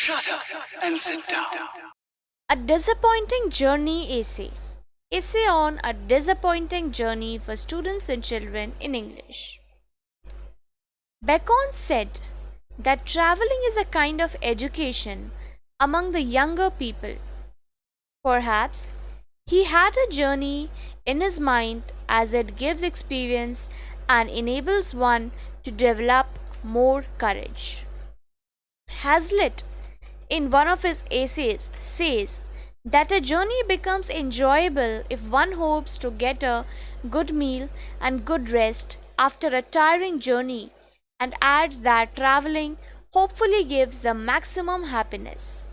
Shut up and sit down. A disappointing journey essay. Essay on a disappointing journey for students and children in English. Bacon said that traveling is a kind of education among the younger people. Perhaps he had a journey in his mind as it gives experience and enables one to develop more courage. Hazlitt, in one of his essays, says that a journey becomes enjoyable if one hopes to get a good meal and good rest after a tiring journey, and adds that traveling hopefully gives the maximum happiness.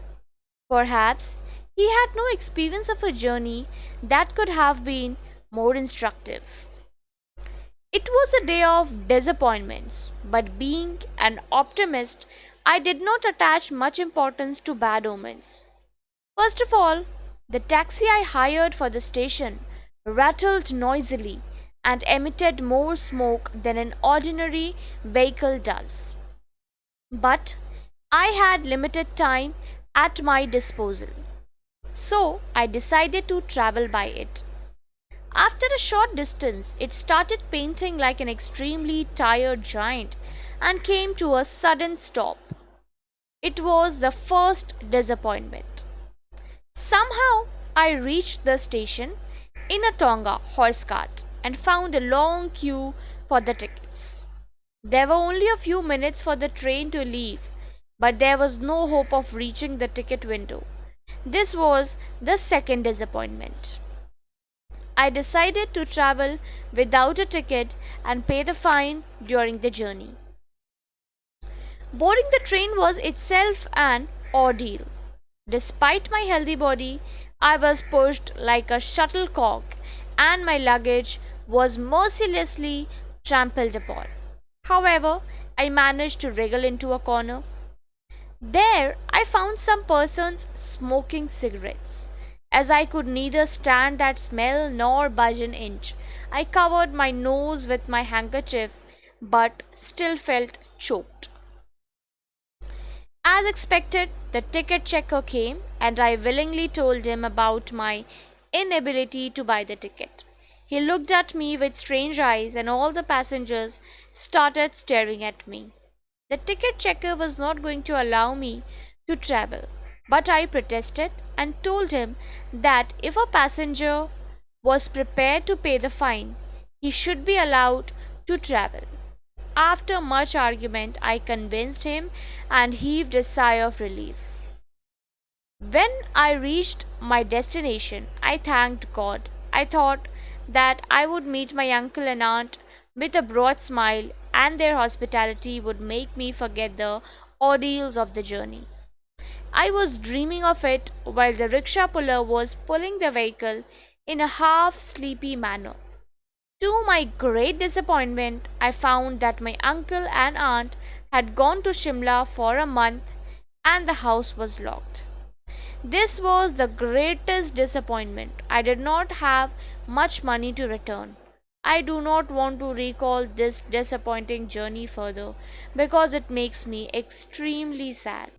Perhaps he had no experience of a journey that could have been more instructive. It was a day of disappointments, but being an optimist, I did not attach much importance to bad omens. First of all, the taxi I hired for the station rattled noisily and emitted more smoke than an ordinary vehicle does. But I had limited time at my disposal, so I decided to travel by it. After a short distance, it started painting like an extremely tired giant and came to a sudden stop. It was the first disappointment. Somehow, I reached the station in a Tonga horse cart and found a long queue for the tickets. There were only a few minutes for the train to leave, but there was no hope of reaching the ticket window. This was the second disappointment. I decided to travel without a ticket and pay the fine during the journey. Boarding the train was itself an ordeal. Despite my healthy body, I was pushed like a shuttlecock and my luggage was mercilessly trampled upon. However, I managed to wriggle into a corner. There, I found some persons smoking cigarettes. As I could neither stand that smell nor budge an inch, I covered my nose with my handkerchief but still felt choked. As expected, the ticket checker came and I willingly told him about my inability to buy the ticket. He looked at me with strange eyes and all the passengers started staring at me. The ticket checker was not going to allow me to travel, but I protested and told him that if a passenger was prepared to pay the fine, he should be allowed to travel. After much argument, I convinced him and heaved a sigh of relief. When I reached my destination, I thanked God. I thought that I would meet my uncle and aunt with a broad smile, and their hospitality would make me forget the ordeals of the journey. I was dreaming of it while the rickshaw puller was pulling the vehicle in a half sleepy manner. To my great disappointment, I found that my uncle and aunt had gone to Shimla for a month and the house was locked. This was the greatest disappointment. I did not have much money to return. I do not want to recall this disappointing journey further because it makes me extremely sad.